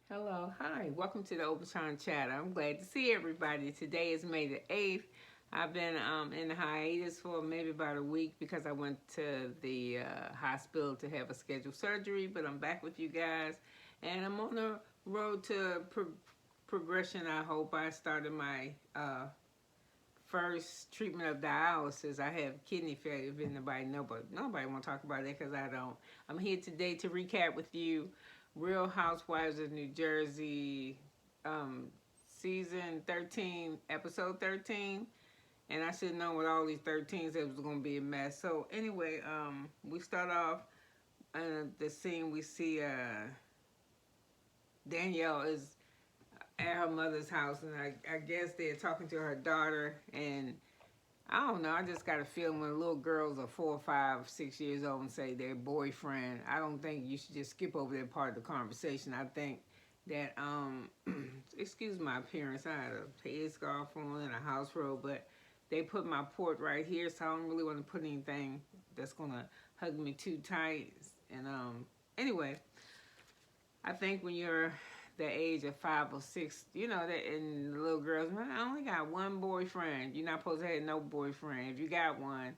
Hello, hi, welcome to the Overtime Chat. I'm glad to see everybody. Today is May the 8th. I've been in hiatus for maybe about a week because I went to the hospital to have a scheduled surgery, but I'm back with you guys and I'm on the road to progression. I hope I started my first treatment of dialysis. I have kidney failure, if anybody know, but nobody want to talk about that because I don't. I'm here today to recap with you Real Housewives of New Jersey, um, season 13, episode 13. And I should have known with all these 13s it was going to be a mess. So anyway, we start off in the scene. We see Danielle is at her mother's house, and I guess they're talking to her daughter, and I don't know. I just got a feeling when little girls are 4, 5, 6 years old and say their boyfriend, I don't think you should just skip over that part of the conversation. I think that, excuse my appearance, I had a headscarf on and a house robe, but they put my port right here, so I don't really want to put anything that's going to hug me too tight. And anyway, I think when you're the age of 5 or 6, you know, that and the little girls, man, I only got one boyfriend. You're not supposed to have no boyfriend. If you got one,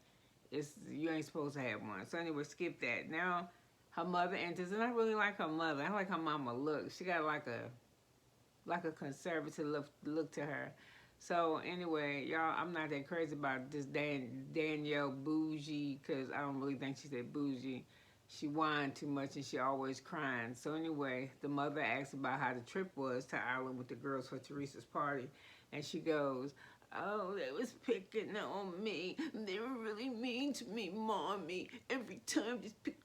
you ain't supposed to have one. So anyway, skip that. Now her mother enters, and I really like her mother. I like her mama look. She got like a conservative look to her. So anyway, y'all, I'm not that crazy about this Danielle bougie, because I don't really think she's that bougie. She whined too much and she always crying. So anyway, the mother asks about how the trip was to Ireland with the girls for Theresa's party. And she goes, "Oh, they was picking on me. They were really mean to me, mommy. Every time just pick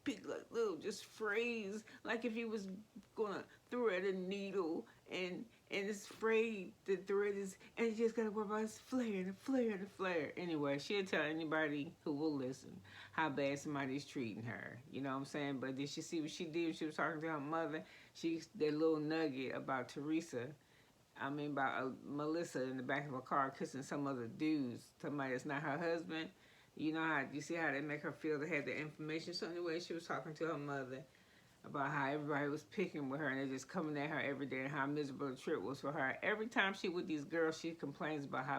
like little just phrase. Like if you was gonna thread a needle and it's frayed, the thread is, and you just gotta worry about it's flaring and flaring and flaring." Anyway, she'll tell anybody who will listen how bad somebody's treating her. You know what I'm saying? But did she see what she did when she was talking to her mother? That little nugget about Theresa. I mean, about Melissa in the back of a car kissing some other dudes. Somebody that's not her husband. You know how you see how they make her feel to have the information. So anyway, she was talking to her mother about how everybody was picking with her and they're just coming at her every day and how miserable the trip was for her. Every time she with these girls, she complains about how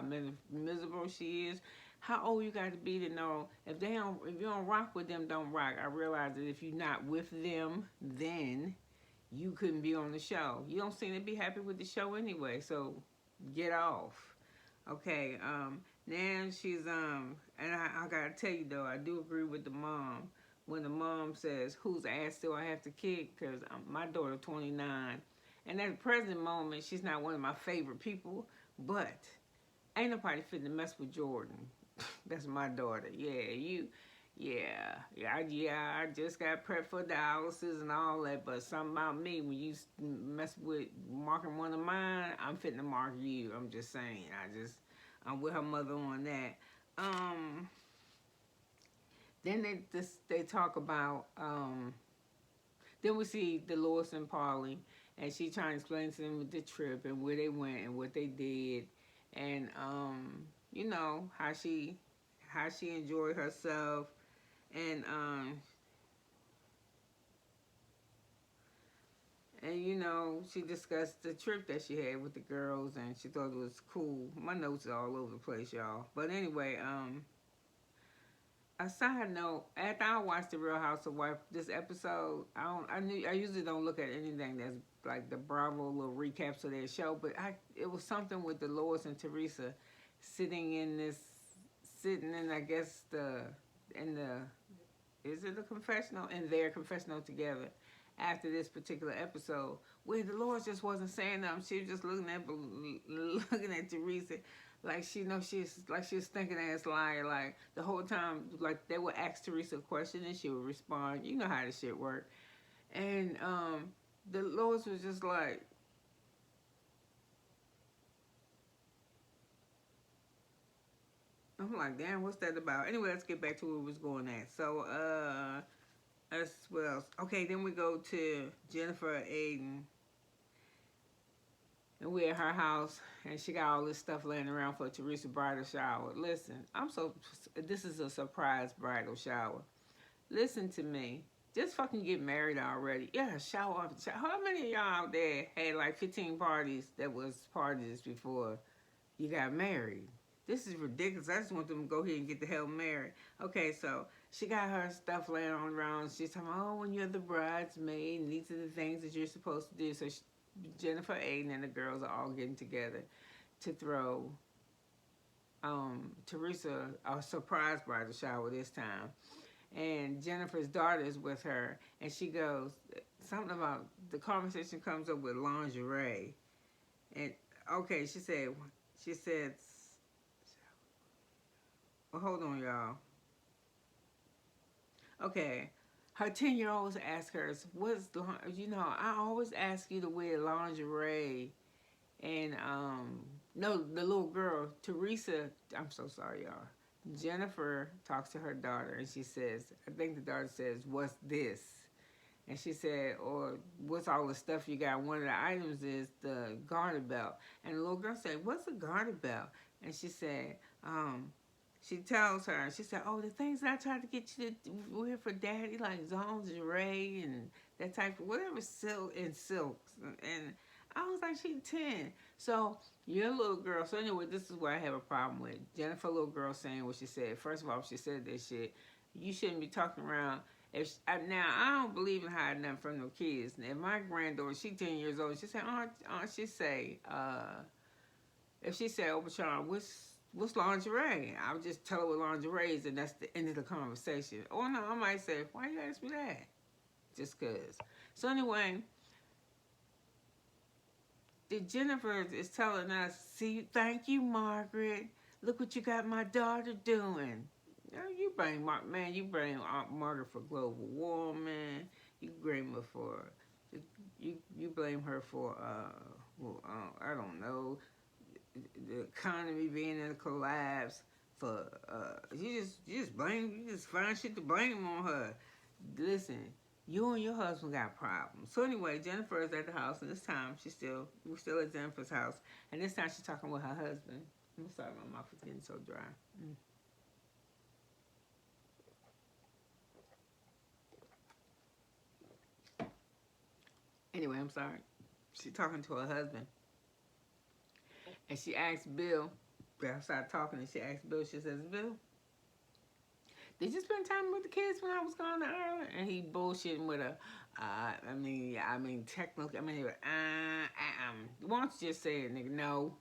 miserable she is. How old you got to be to know if you don't rock with them, don't rock. I realize that if you're not with them, then you couldn't be on the show. You don't seem to be happy with the show anyway, so get off. Okay, now she's and I gotta tell you though, I do agree with the mom when the mom says, "Whose ass do I have to kick?" Because my daughter 29, and at the present moment, she's not one of my favorite people, but ain't nobody fitting to mess with Jordan. That's my daughter. Yeah. I just got prepped for dialysis and all that, but something about me when you mess with marking one of mine, I'm fitting to mark you. I'm just saying. I'm with her mother on that. Then they talk about then we see Dolores and Polly, and she trying to explain to them the trip and where they went and what they did, and you know how she enjoyed herself, and you know she discussed the trip that she had with the girls, and she thought it was cool. My notes are all over the place, y'all. But anyway, a side note, after I watched the Real House of Wife this episode, I usually don't look at anything that's like the Bravo little recaps of their show, but it was something with Dolores and Theresa sitting in I guess in the is it a confessional, in their confessional together after this particular episode where Dolores just wasn't saying nothing. She was just looking at Theresa like she was thinking ass liar, like the whole time, like they would ask Theresa a question and she would respond. You know how this shit work. And Dolores was just like, I'm like, damn, what's that about? Anyway, let's get back to where we was going at. So, what else? Okay, then we go to Jennifer Aiden, and we're at her house, and she got all this stuff laying around for Teresa's bridal shower. Listen, this is a surprise bridal shower. Listen to me. Just fucking get married already. Yeah, shower off. How many of y'all out there had like 15 parties that was parties before you got married? This is ridiculous. I just want them to go ahead and get the hell married. Okay, so she got her stuff laying on around. She's talking, oh, when you're the bridesmaid, and these are the things that you're supposed to do. So Jennifer, Aiden, and the girls are all getting together to throw Theresa a surprise bridal shower this time. And Jennifer's daughter is with her, and she goes, something about, the conversation comes up with lingerie. And, okay, she said, well, hold on, y'all. Okay, her 10-year-olds ask her, what's, you know, I always ask you to wear lingerie. And, no, the little girl, Theresa, I'm so sorry, y'all. Jennifer talks to her daughter, and she says, I think the daughter says, what's this? And she said, or what's all the stuff you got? One of the items is the garter belt. And the little girl said, what's a garter belt? And she said, she tells her, she said, oh, the things that I tried to get you to wear for daddy, like lingerie and that type of, whatever, silk and silks. And I was like, she's 10. So you're a little girl. So anyway, this is what I have a problem with. Jennifer, little girl, saying what she said. First of all, she said this shit. You shouldn't be talking around. Now, I don't believe in hiding nothing from no kids. If my granddaughter, she's 10 years old, she said, she say, if she said, oh, Bashan, what's lingerie? I'll just tell her what lingerie is, and that's the end of the conversation. Or no, I might say, why you ask me that? Just because. So anyway, Jennifer is telling us, see, thank you, Margaret. Look what you got my daughter doing. You blame you blame Margaret for global warming. You blame her for, you blame her for, I don't know, the economy being in a collapse. For you just find shit to blame on her. Listen, you and your husband got problems. So anyway, Jennifer is at the house, and this time we're still at Jennifer's house, and this time she's talking with her husband. I'm sorry, my mouth is getting so dry. Anyway, I'm sorry. She's talking to her husband, and she asked Bill. I started talking, and she asked Bill. She says, "Bill, did you spend time with the kids when I was gone to Ireland?" And he bullshitting with her. Technically, why don't you just say it, nigga? No.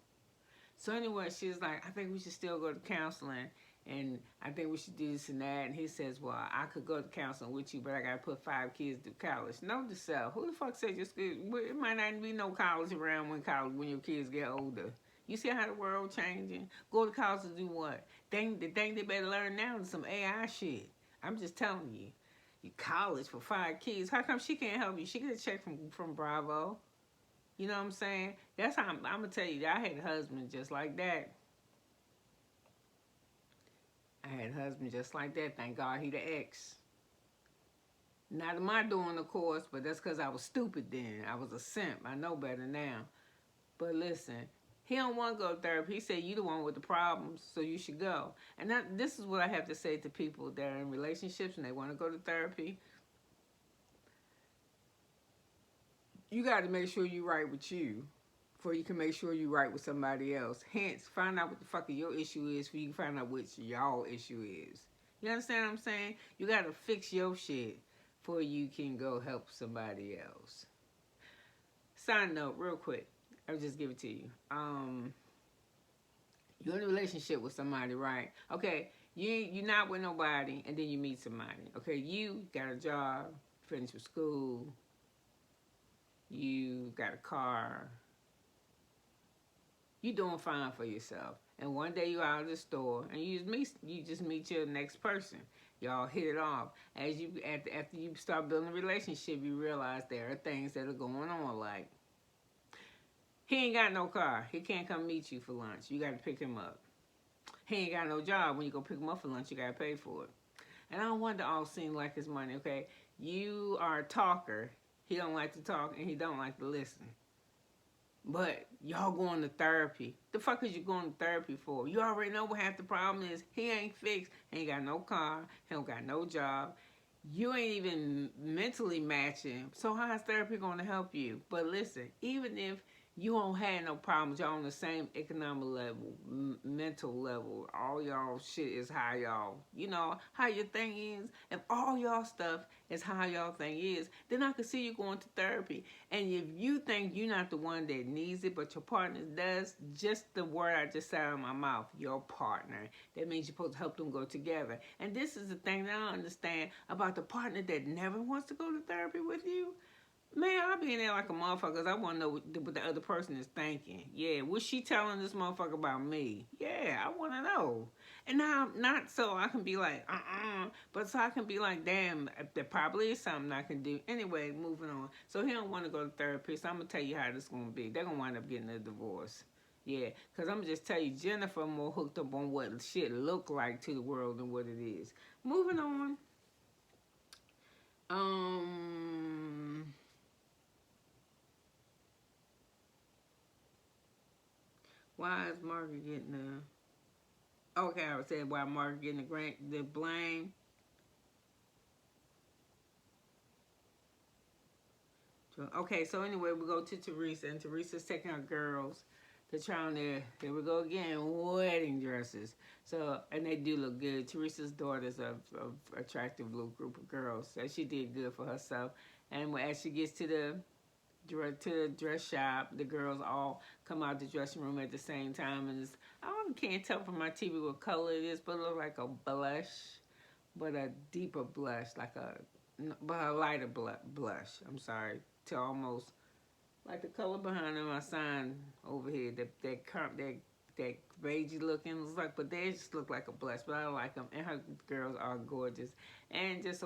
So anyway, she was like, I think we should still go to counseling, and I think we should do this and that. And he says, well, I could go to counseling with you, but I got to put 5 kids through college. Note to self, who the fuck said your school? It might not be no college around when your kids get older. You see how the world changing? Go to college to do what? The thing they better learn now is some AI shit. I'm just telling you. You college for 5 kids. How come she can't help you? She get a check from Bravo. You know what I'm saying? That's how I'm going to tell you. I had a husband just like that. Thank God he the ex. Not am I doing, of course, but that's because I was stupid then. I was a simp. I know better now. But listen, he don't want to go to therapy. He said, you the one with the problems, so you should go. And this is what I have to say to people that are in relationships and they want to go to therapy. You got to make sure you're right with you before you can make sure you're right with somebody else. Hence, find out what the fuck your issue is before you can find out what y'all issue is. You understand what I'm saying? You got to fix your shit before you can go help somebody else. Side note, real quick. I'll just give it to you. You're in a relationship with somebody, right? Okay, you're not with nobody, and then you meet somebody. Okay, you got a job, finished with school, you got a car, you doing fine for yourself. And one day you're out of the store, and you just meet your next person. Y'all hit it off. After you start building a relationship, you realize there are things that are going on, like, he ain't got no car. He can't come meet you for lunch. You got to pick him up. He ain't got no job. When you go pick him up for lunch, you got to pay for it. And I don't want to all seem like his money, okay? You are a talker. He don't like to talk, and he don't like to listen. But y'all going to therapy. The fuck is you going to therapy for? You already know what half the problem is. He ain't fixed. He ain't got no car. He don't got no job. you ain't even mentally matching. So how is therapy going to help you? But listen, even if you don't have no problems, y'all on the same economic level, mental level, all y'all shit is how y'all, you know, how your thing is. If all y'all stuff is how y'all thing is, then I can see you going to therapy. And if you think you're not the one that needs it, but your partner does, just the word I just said out of my mouth, your partner, that means you're supposed to help them go together. And this is the thing that I don't understand about the partner that never wants to go to therapy with you. Man, I'll be in there like a motherfucker because I want to know what the other person is thinking. Yeah, what's she telling this motherfucker about me? Yeah, I want to know. And now, not so I can be like, but so I can be like, damn, there probably is something I can do. Anyway, moving on. So he don't want to go to therapy, so I'm going to tell you how this going to be. They're going to wind up getting a divorce. Yeah, because I'm going to just tell you, Jennifer more hooked up on what shit look like to the world than what it is. Moving on. Why is Margaret getting the... Okay, I was saying why Margaret getting the blame. Okay, so anyway, we go to Theresa, and Theresa's taking her girls to try on here we go again, wedding dresses. So, and they do look good. Theresa's daughter's a attractive little group of girls, so she did good for herself. And as she gets to the dress shop, the girls all come out the dressing room at the same time, and can't tell from my TV what color it is, but it looks like a blush, but a deeper blush, but a lighter blush. I'm sorry, to almost like the color behind my sign over here, that beigey looking looks like, but they just look like a blush. But I like them, and her girls are gorgeous, and just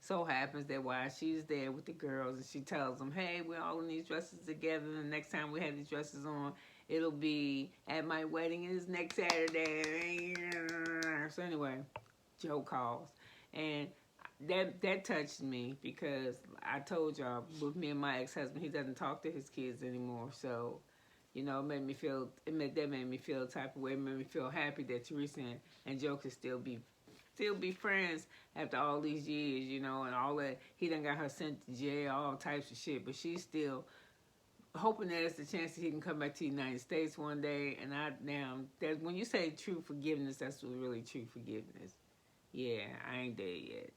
so happens that while she's there with the girls, and she tells them, "Hey, we're all in these dresses together. And the next time we have these dresses on, it'll be at my wedding is next Saturday." So anyway, Joe calls, and that touched me because I told y'all with me and my ex-husband, he doesn't talk to his kids anymore. So, you know, that made me feel a type of way. It made me feel happy that Theresa and Joe could still be friends after all these years, you know, and all that. He done got her sent to jail, all types of shit, but she's still hoping that there's a chance that he can come back to the United States one day. And that when you say true forgiveness, that's really true forgiveness. Yeah, I ain't there yet.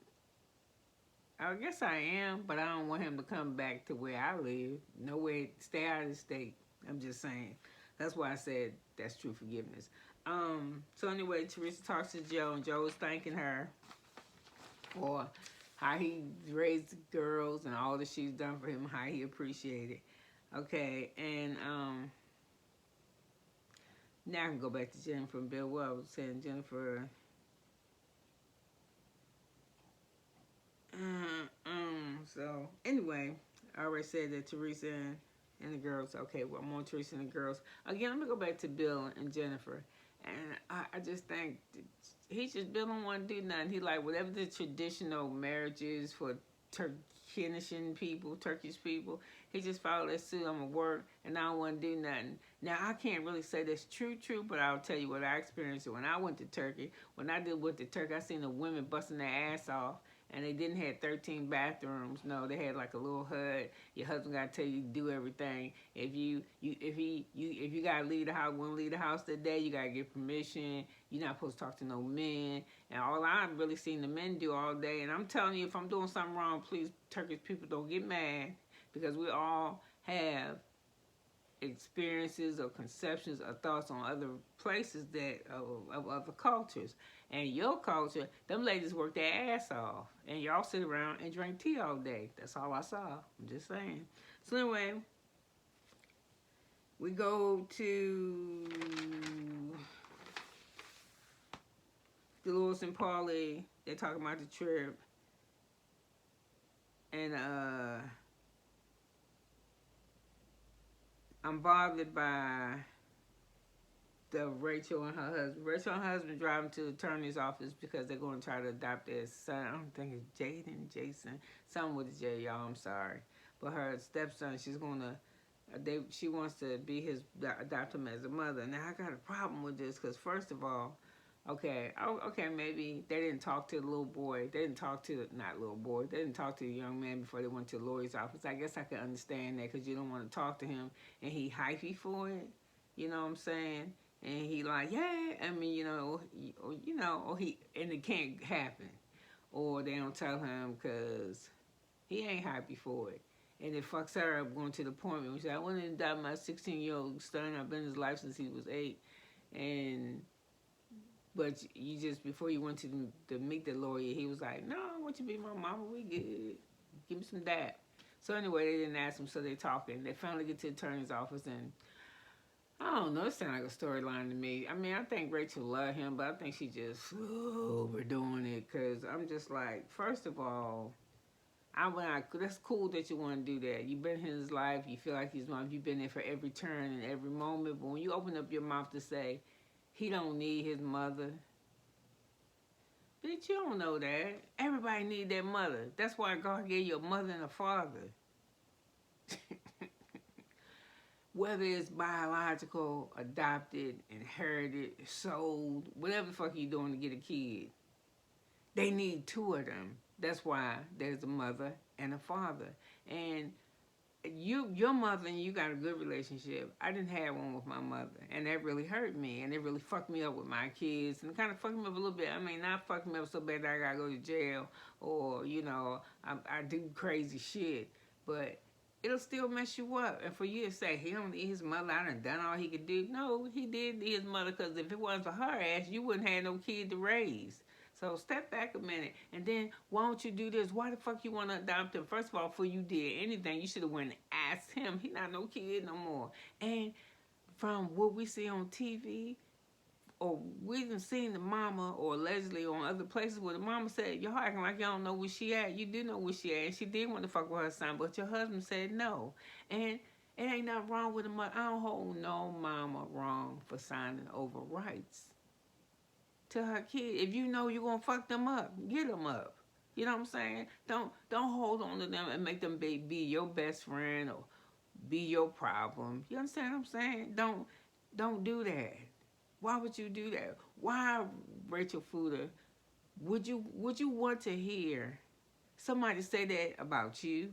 I guess I am, but I don't want him to come back to where I live. No way, stay out of the state. I'm just saying. That's why I said that's true forgiveness. So anyway, Theresa talks to Joe, and Joe is thanking her for how he raised the girls and all that she's done for him, how he appreciated it. Okay, and now I can go back to Jennifer and Bill. What I was saying, Jennifer. So anyway, I already said that Theresa and the girls. Okay, well, I'm on Theresa and the girls. Again, I'm gonna go back to Bill and Jennifer, and I just think Bill don't want to do nothing. He like whatever the traditional marriage is for Turkish people. He just followed that suit. I'm gonna work, and I don't want to do nothing. Now I can't really say that's true, but I'll tell you what I experienced when I went to Turkey. When I went to Turkey, I seen the women busting their ass off. And they didn't have 13 bathrooms. No, they had like a little hut. Your husband got to tell you to do everything. If you gotta leave the house, want to leave the house that day, you gotta get permission. You're not supposed to talk to no men. And all I've really seen the men do all day. And I'm telling you, if I'm doing something wrong, please, Turkish people, don't get mad, because we all have experiences or conceptions or thoughts on other places of other cultures. And your culture, them ladies work their ass off, and y'all sit around and drink tea all day. That's all I saw. I'm just saying. So anyway, we go to Dolores and Paulie. They're talking about the trip, and I'm bothered by Rachel and her husband. Rachel and her husband driving to the attorney's office because they're going to try to adopt their son. I don't think it's Jaden, Jason, something with a J, y'all. I'm sorry, but her stepson, she wants to be adopt him as a mother. Now I got a problem with this because first of all, Okay, oh, okay, maybe they didn't talk to the little boy. They didn't talk to, not little boy, they didn't talk to the young man before they went to the lawyer's office. I guess I can understand that because you don't want to talk to him and he hyphy for it. You know what I'm saying? And he like, yeah, I mean, or he, and it can't happen. Or they don't tell him because he ain't happy for it. And it fucks her up going to the appointment. Which I went and adopt my 16-year-old son. I've been in his life since he was 8. And but you just, before you went to meet the lawyer, he was like, no, I want you to be my mama. We good. Give me some dad. So anyway, they didn't ask him, so they talking. They finally get to the attorney's office, and I don't know. It sounds like a storyline to me. I mean, I think Rachel loved him, but I think she just overdoing it. Because I'm just like, first of all, that's cool that you want to do that. You've been in his life. You feel like he's mom. You've been there for every turn and every moment. But when you open up your mouth to say he don't need his mother, bitch, you don't know that. Everybody need their mother. That's why God gave you a mother and a father. Whether it's biological, adopted, inherited, sold, whatever the fuck you doing to get a kid, they need 2 of them. That's why there's a mother and a father. And your mother and you got a good relationship. I didn't have one with my mother, and that really hurt me, and it really fucked me up with my kids, and kind of fucked me up a little bit. I mean, not fucked me up so bad that I gotta go to jail, or I do crazy shit, but it'll still mess you up. And for you to say he don't need his mother, I done all he could do. No, he did need his mother, because if it wasn't for her ass, you wouldn't have no kid to raise. So step back a minute, and then why don't you do this? Why the fuck you want to adopt him? First of all, before you did anything, you should have went and asked him. He not no kid no more. And from what we see on TV, or we even seen the mama, or allegedly on other places where the mama said, y'all acting like y'all don't know where she at. You do know where she at, and she did want to fuck with her son, but your husband said no. And it ain't nothing wrong with the mother. I don't hold no mama wrong for signing over rights to her kid. If you know you're gonna fuck them up, get them up. You know what I'm saying? Don't hold on to them and make them be your best friend or be your problem. You understand what I'm saying? Don't do that. Why would you do that? Why, Rachel Fuder, would you want to hear somebody say that about you?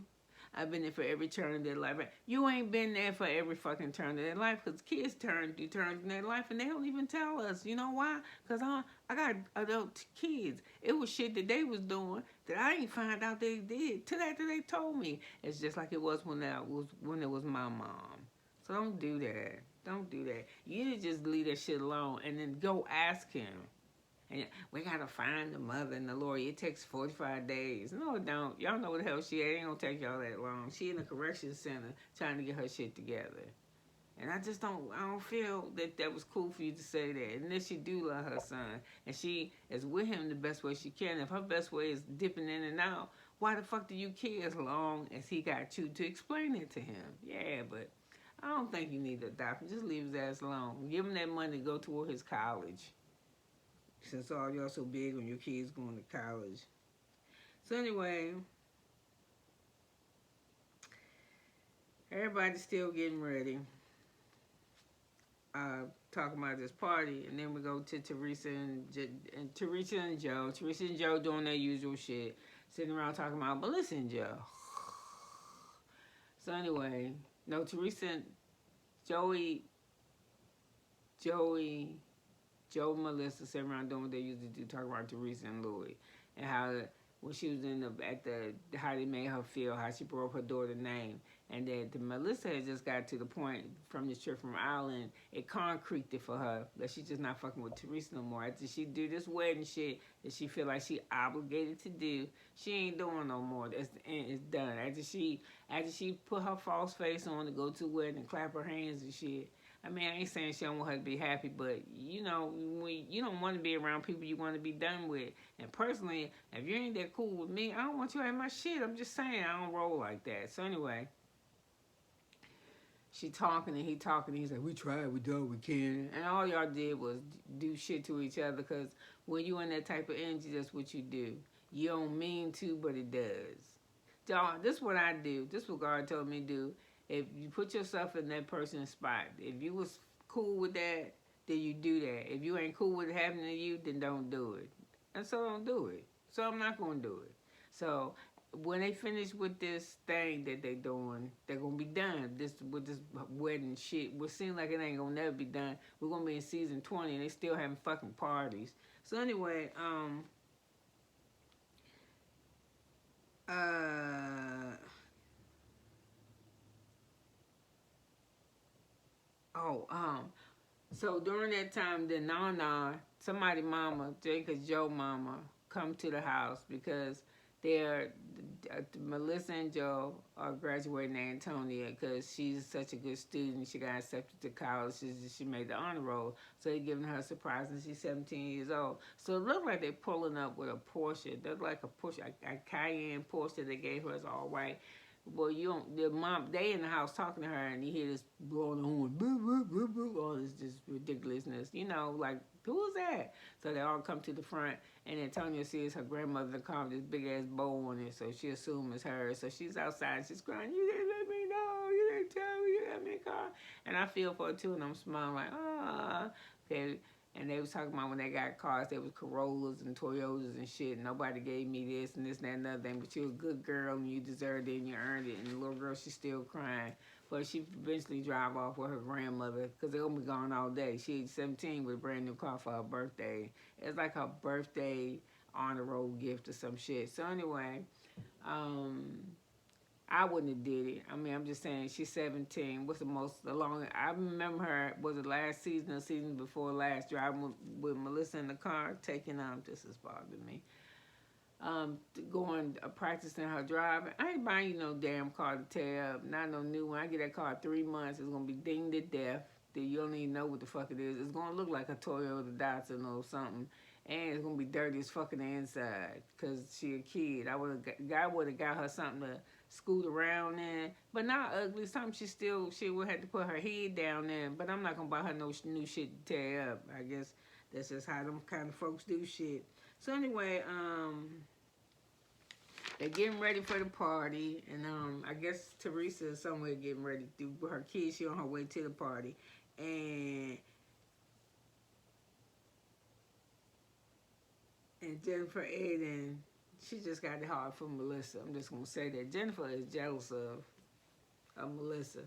I've been there for every turn of their life. You ain't been there for every fucking turn of their life, because kids do turns in their life, and they don't even tell us. You know why? Because I got adult kids. It was shit that they was doing that I didn't find out they did till after they told me. It's just like it was when it was my mom. So don't do that. Don't do that. You need to just leave that shit alone and then go ask him. And we gotta find the mother and the lawyer. It takes 45 days. No, it don't. Y'all know what the hell she at. It ain't gonna take y'all that long. She in a correction center trying to get her shit together. And I don't feel that was cool for you to say that. And then she do love her son. And she is with him the best way she can. If her best way is dipping in and out, why the fuck do you care as long as he got you to explain it to him? Yeah, but I don't think you need to adopt him. Just leave his ass alone. Give him that money to go toward his college, since all y'all so big on your kids going to college. So anyway, everybody's still getting ready. Talking about this party, and then we go to Theresa and Joe. Theresa and Joe doing their usual shit, sitting around talking about Melissa and Joe. So anyway, no, Theresa and Joe and Melissa sitting around doing what they used to do, talking about Theresa and Louis, and how when she was how they made her feel, how she brought up her daughter's name, and that Melissa had just got to the point from this trip from Ireland, it concreted for her that she's just not fucking with Theresa no more. After she do this wedding shit that she feel like she obligated to do, she ain't doing no more. It's done. After she put her false face on to go to the wedding and clap her hands and shit. I mean, I ain't saying she don't want her to be happy, but when you don't want to be around people you want to be done with. And personally, if you ain't that cool with me, I don't want you at my shit. I'm just saying, I don't roll like that. So anyway, she talking and he talking. And he's like, we tried, we done, we can. And all y'all did was do shit to each other, because when you in that type of energy, that's what you do. You don't mean to, but it does. Y'all, this is what I do. This is what God told me to do. If you put yourself in that person's spot, if you was cool with that, then you do that. If you ain't cool with it happening to you, then don't do it. And so don't do it. So I'm not gonna do it. So when they finish with this thing that they doing, they're gonna be done. This with this wedding shit, which seems like it ain't gonna never be done. We're gonna be in season 20 and they still having fucking parties. So anyway, oh, so during that time, then Nana, somebody mama, Jacob's Joe mama, come to the house because they're Melissa and Joe are graduating Antonia because she's such a good student. She got accepted to college. She made the honor roll. So they're giving her a surprise, and she's 17 years old. So it looked like they're pulling up with a Porsche. That's like a Porsche, a Cayenne Porsche that they gave her. It's all white. Well, you don't. The mom, they in the house talking to her, and you hear this blowing the horn, boo, boo, boo, boo, all this just ridiculousness. You know, like who's that? So they all come to the front, and Antonia sees her grandmother in the car with this big ass bow on it, so she assumes it's her. So she's outside, she's crying. You didn't let me know. You didn't tell me. You let me in the car. And I feel for her too, and I'm smiling like, ah. Okay. And they was talking about when they got cars, they was Corollas and Toyotas and shit. Nobody gave me this and this and that and other thing. But you're a good girl and you deserved it and you earned it. And the little girl, she's still crying. But she eventually drive off with her grandmother because they're going to be gone all day. She's 17 with a brand new car for her birthday. It's like her birthday honor roll gift or some shit. So anyway, I wouldn't have did it. I mean, I'm just saying, she's 17. What's the longest? I remember her, was it last season or season before last, driving with Melissa in the car, taking, this is bothering me, going, practicing her driving. I ain't buying you no damn car to tear up, not no new one. I get that car 3 months, it's going to be dinged to death. You don't even know what the fuck it is. It's going to look like a Toyota Datsun or something. And it's going to be dirty as fucking the inside because she a kid. I would have got her something to scoot around in. But not ugly. Something she would have to put her head down in. But I'm not going to buy her no new shit to tear up. I guess that's just how them kind of folks do shit. So anyway, they're getting ready for the party. And I guess Theresa is somewhere getting ready to do her kids. She on her way to the party. And Jennifer Aiden, she just got it hard for Melissa. I'm just going to say that. Jennifer is jealous of Melissa.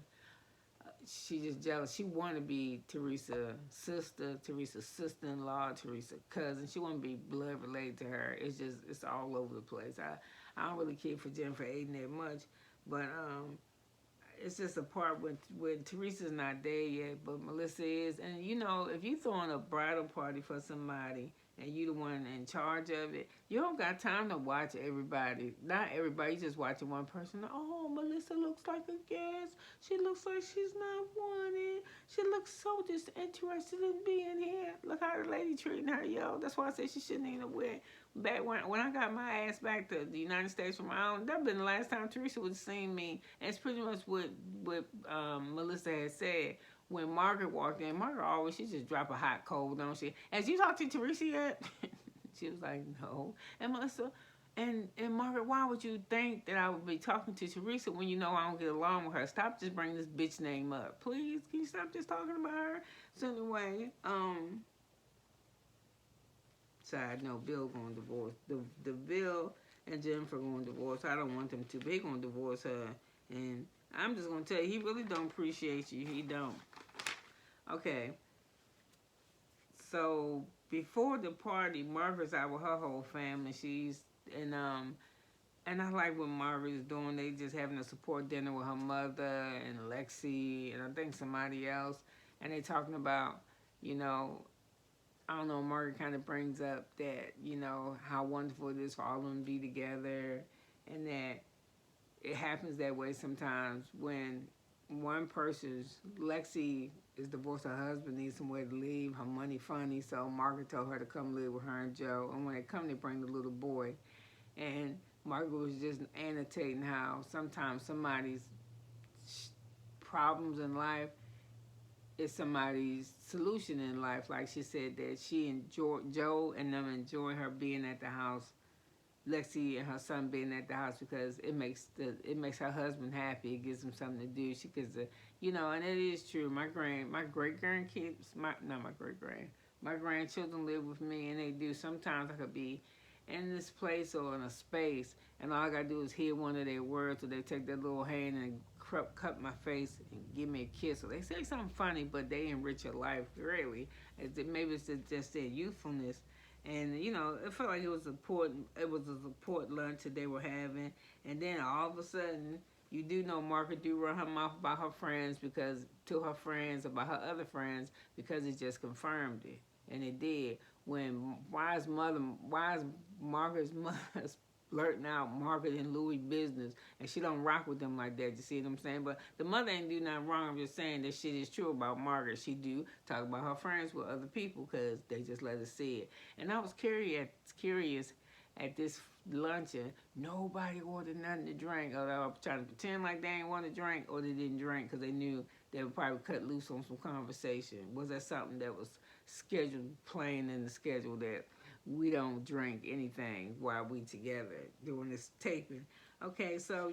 She just jealous. She want to be Teresa's sister-in-law, Teresa's cousin. She want to be blood related to her. It's all over the place. I don't really care for Jennifer Aiden that much, but it's just a part when Teresa's not there yet, but Melissa is. And you know, if you throwing a bridal party for somebody and you the one in charge of it, you don't got time to watch everybody. Not everybody, you just watching one person. Oh, Melissa looks like a guest. She looks like she's not wanted. She looks so disinterested in being here. Look how the lady treating her, yo. That's why I said she shouldn't even wear. Back when I got my ass back to the United States from my own, that been the last time Theresa would have seen me. And it's pretty much what Melissa had said. When Margaret walked in, Margaret always, she just drop a hot cold, don't she? Has you talked to Theresa yet? She was like, no. And Melissa, and Margaret, why would you think that I would be talking to Theresa when you know I don't get along with her? Stop just bringing this bitch name up. Please, can you stop just talking about her? So anyway, side note, Bill going to divorce. The Bill and Jennifer going to divorce. I don't want them to, but he going to divorce her. And I'm just going to tell you, he really don't appreciate you. He don't. Okay. So, before the party, Margaret's out with her whole family. And I like what Margaret is doing. They just having a support dinner with her mother and Lexi and I think somebody else. And they talking about, you know, I don't know, Margaret kind of brings up that, you know, how wonderful it is for all of them to be together and that it happens that way sometimes when one person's, Lexi is divorced, her husband needs somewhere to live, her money funny, so Margaret told her to come live with her and Joe. And when they come, they bring the little boy. And Margaret was just annotating how sometimes somebody's problems in life is somebody's solution in life. Like she said that she and Joe and them enjoy her being at the house Lexi and her son being at the house because it makes her husband happy. It gives him something to do. She gets and it is true. My great grandkids, not my great grand, my grandchildren live with me, and they do. Sometimes I could be in this place or in a space, and all I gotta do is hear one of their words, or they take their little hand and cut my face and give me a kiss, or they say something funny, but they enrich your life greatly. Maybe it's just their youthfulness. And it felt like it was important. It was a support lunch that they were having, and then all of a sudden, you do know Margaret do run her mouth about her friends about her other friends, because it just confirmed it, and it did. When why is Margaret's mother blurting out Margaret and Louis' business, and she don't rock with them like that. You see what I'm saying? But the mother ain't do nothing wrong. I'm just saying that shit is true about Margaret. She do talk about her friends with other people because they just let her see it. And I was curious at this luncheon. Nobody ordered nothing to drink. Or they were trying to pretend like they didn't want to drink, or they didn't drink because they knew they would probably cut loose on some conversation. Was that something that was scheduled, plain in the schedule, that we don't drink anything while we together doing this taping? Okay, so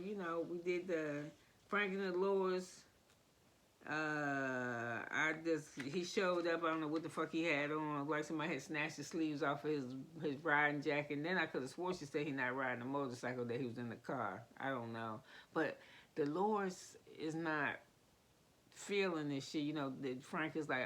we did the Frank and the Lures. He showed up. I don't know what the fuck he had on. Like somebody had snatched the sleeves off of his riding jacket. And then I could have sworn she said he not riding a motorcycle, that he was in the car. I don't know. But the Lures is not feeling this shit. That Frank is like,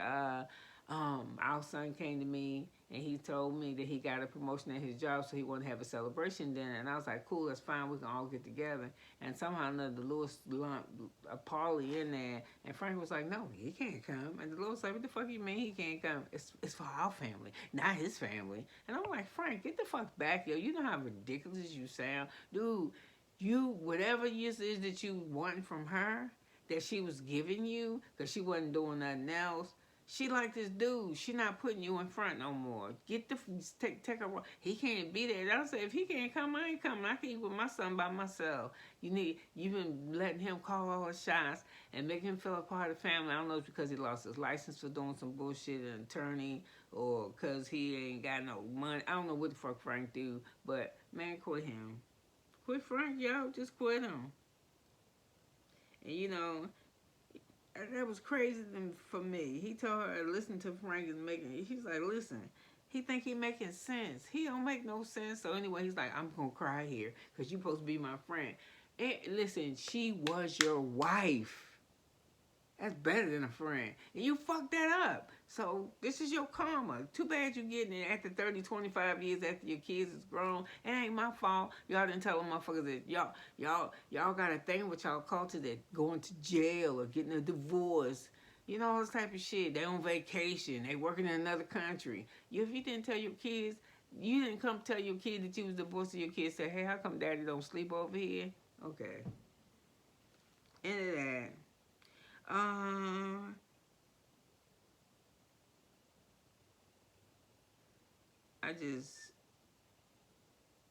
our son came to me and he told me that he got a promotion at his job, so he wanted to have a celebration dinner. And I was like, cool, that's fine, we can all get together. And somehow or another, Lewis lumped a Paulie in there, and Frank was like, no, he can't come. And the Lewis was like, what the fuck you mean he can't come? It's for our family, not his family. And I'm like, Frank, get the fuck back, yo. You know how ridiculous you sound? Dude, whatever it is that you want from her, that she was giving you, because she wasn't doing nothing else, she like this dude. She not putting you in front no more. Take a. He can't be there. I say, if he can't come, I ain't coming. I can eat with my son by myself. You've been letting him call all the shots and make him feel a part of the family. I don't know if it's because he lost his license for doing some bullshit, an attorney, or because he ain't got no money. I don't know what the fuck Frank do, but man, quit him. Quit Frank, yo. Just quit him. And that was crazy for me. He told her, listen to Frank is making. She's like, listen, he think he making sense. He don't make no sense. So anyway, he's like, I'm gonna cry here because you supposed to be my friend. Listen, she was your wife. That's better than a friend. And you fucked that up. So this is your karma. Too bad you getting it after 30, 25 years after your kids is grown. It ain't my fault. Y'all didn't tell them motherfuckers that y'all got a thing with y'all culture that going to jail or getting a divorce. All this type of shit. They on vacation. They working in another country. If you didn't tell your kids, you didn't come tell your kid that you was divorced, and your kids say, hey, how come daddy don't sleep over here? Okay. End of that.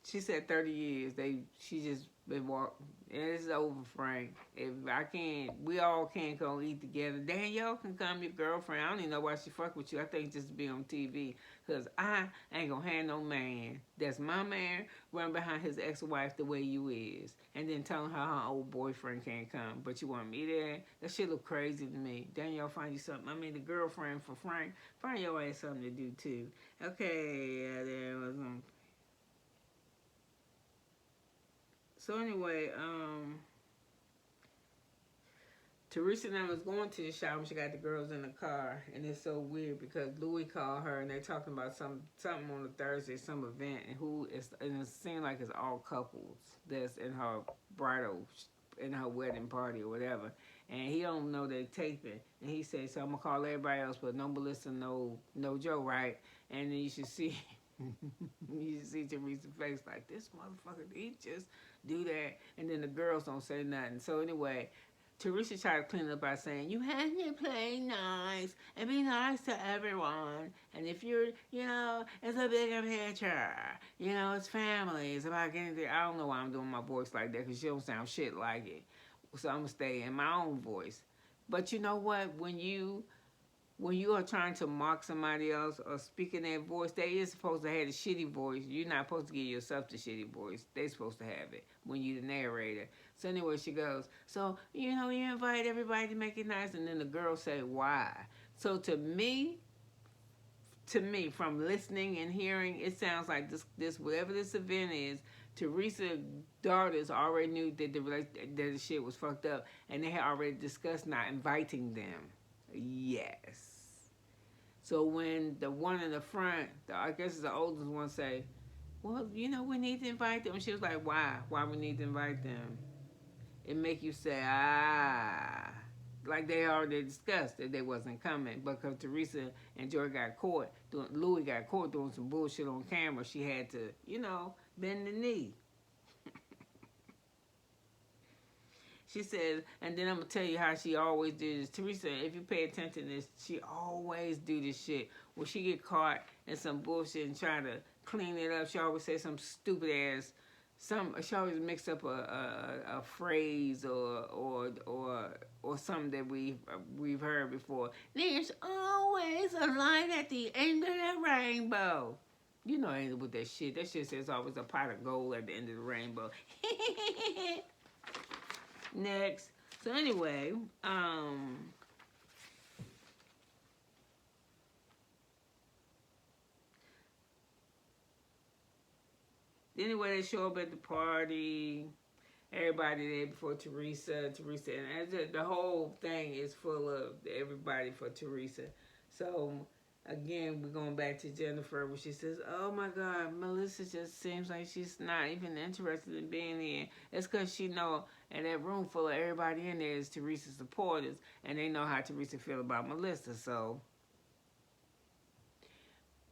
She said 30 years. She just been walking. It's over, Frank. If I can't, we all can't go eat together. Danielle can come, your girlfriend. I don't even know why she fuck with you. I think just to be on TV. Because I ain't gonna have no man that's my man running behind his ex-wife the way you is. And then telling her old boyfriend can't come. But you want me there? That shit look crazy to me. Danielle, find you something. I mean, the girlfriend for Frank, find your ass something to do too. Okay, there was So anyway, Theresa and I was going to the shop and she got the girls in the car, and it's so weird because Louis called her and they're talking about something on a Thursday, some event, and it seems like it's all couples that's in her wedding party or whatever, and he don't know they're taping, and he says, so I'm gonna call everybody else, but no Melissa, no Joe, right? And then you should see. You see Theresa's face like, this motherfucker, did he just do that? And then the girls don't say nothing. So anyway, Theresa tried to clean it up by saying, you have to play nice and be nice to everyone. And if you're, it's a bigger picture. It's family. It's about getting there. I don't know why I'm doing my voice like that because she don't sound shit like it. So I'm going to stay in my own voice. But you know what? When you when you are trying to mock somebody else or speak in their voice, they is supposed to have the shitty voice. You're not supposed to give yourself the shitty voice. They supposed to have it when you the narrator. So anyway, she goes, so, you know, you invite everybody to make it nice, and then the girl say, why? So to me, from listening and hearing, it sounds like this whatever this event is, Theresa daughters already knew that the shit was fucked up, and they had already discussed not inviting them. Yes. So when the one in the front, I guess it's the oldest one, say, well, you know, we need to invite them. She was like, why? Why we need to invite them? It make you say, ah. Like they already discussed that they wasn't coming. Because Theresa and Joy got caught, Louis got caught doing some bullshit on camera. She had to, you know, bend the knee. She says, and then I'm going to tell you how she always do this. Theresa, if you pay attention to this, she always do this shit. When she get caught in some bullshit and try to clean it up, she always say some stupid ass, she always mix up a phrase or something that we've heard before. There's always a light at the end of the rainbow. You know, ain't with that shit. That shit says always a pot of gold at the end of the rainbow. Next. So anyway, they show up at the party. Everybody there before Theresa, and the whole thing is full of everybody for Theresa. So again, we're going back to Jennifer, where she says, oh my God, Melissa just seems like she's not even interested in being here. It's because she know, and that room full of everybody in there is Theresa's supporters, and they know how Theresa feel about Melissa. So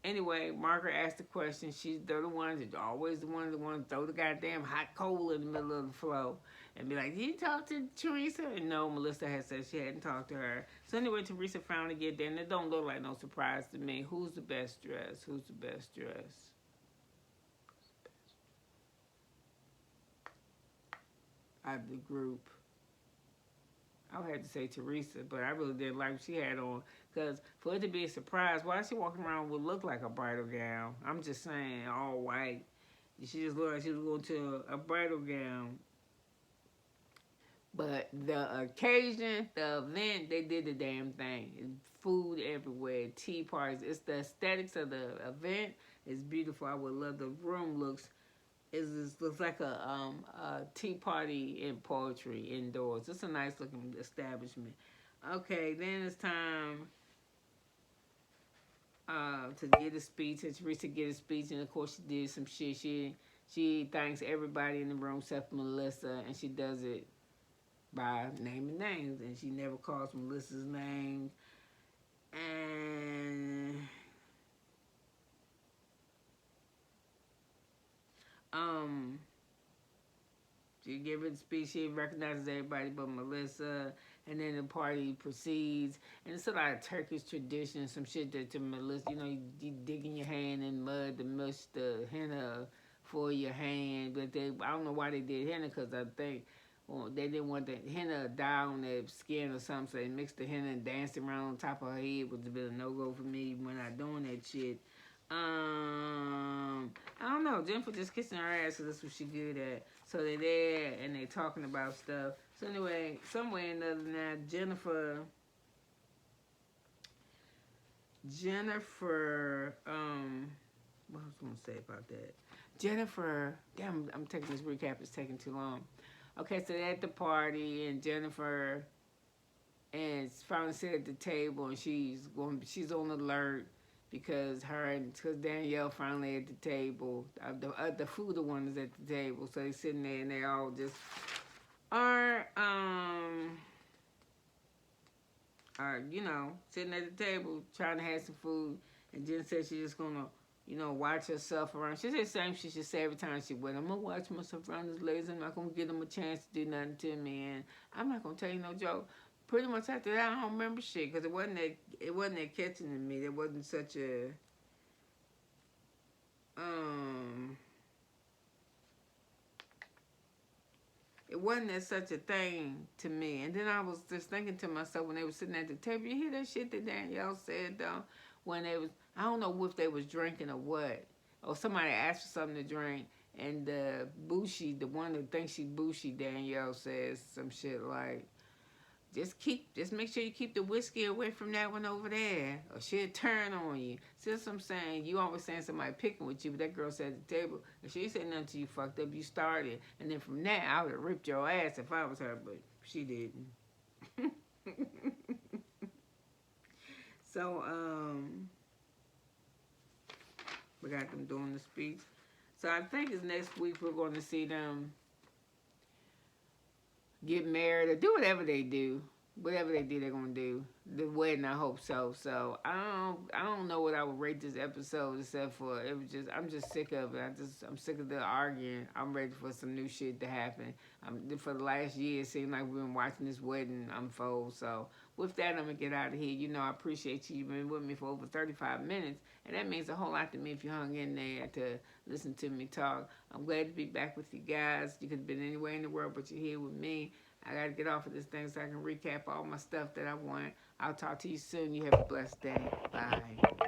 anyway, Margaret asked the question. They're the ones that always the ones that throw the goddamn hot coal in the middle of the floor and be like, did you talk to Theresa? And no, Melissa had said she hadn't talked to her. So anyway, Theresa finally get there, and it don't look like no surprise to me. Who's the best dressed? Who's the best dressed? Out of the group. I would have to say Theresa, but I really didn't like what she had on. Because for it to be a surprise, why is she walking around with look like a bridal gown? I'm just saying, all white. She just looked like she was going to a bridal gown. But the occasion, the event, they did the damn thing. Food everywhere, tea parties. It's the aesthetics of the event. It's beautiful. I would love the room looks like a tea party in poetry indoors. It's a nice looking establishment. Okay, then it's time to get a speech. And Theresa get a speech, and of course she did some shit. She thanks everybody in the room except Melissa, and she does it by naming names, and she never calls Melissa's name. And she gave her the speech. She recognizes everybody but Melissa, and then the party proceeds. And it's a lot of Turkish tradition, some shit that to Melissa, you know, you digging your hand in mud to mush the henna for your hand. But I don't know why they did henna, because I think they didn't want the henna to die on their skin or something, so they mixed the henna and danced around on top of her head, which has been a no-go for me when I doing that shit. I don't know. Jennifer just kissing her ass, because that's what she good at. So they're there, and they're talking about stuff. So anyway, somewhere or another now, Jennifer, what was I going to say about that? Jennifer, damn, I'm taking this recap. It's taking too long. Okay, so they're at the party, and Jennifer is finally sit at the table, and she's on alert because Danielle finally at the table. The food one is at the table, so they're sitting there, and they all just are you know, sitting at the table trying to have some food. And Jen said she's just gonna, you know, watch herself around. She said the same she should say every time she went. I'm gonna watch myself around these ladies. I'm not gonna give them a chance to do nothing to me, and I'm not gonna tell you no joke. Pretty much after that, I don't remember shit, because it wasn't that catching to me. There wasn't such a it wasn't as such a thing to me. And then I was just thinking to myself when they were sitting at the table, you hear that shit that Danielle said though? When they was, I don't know if they was drinking or what, or somebody asked for something to drink, and the Bushi, the one that thinks she's Bushi, Danielle says some shit like, just make sure you keep the whiskey away from that one over there, or she'll turn on you. See what I'm saying? You always saying somebody picking with you, but that girl sat at the table, and she said nothing to you fucked up. You started, and then from there, I would have ripped your ass if I was her, but she didn't. So, we got them doing the speech. So I think it's next week we're going to see them get married or do whatever they do. Whatever they do, they're gonna do. The wedding, I hope so. So I don't know what I would rate this episode except for it was just I'm just sick of it. I'm sick of the arguing. I'm ready for some new shit to happen. For the last year, it seemed like we've been watching this wedding unfold. So with that, I'm gonna get out of here. You know, I appreciate you. You've been with me for over 35 minutes, and that means a whole lot to me if you hung in there to listen to me talk. I'm glad to be back with you guys. You could have been anywhere in the world, but you're here with me. I got to get off of this thing so I can recap all my stuff that I want. I'll talk to you soon. You have a blessed day. Bye.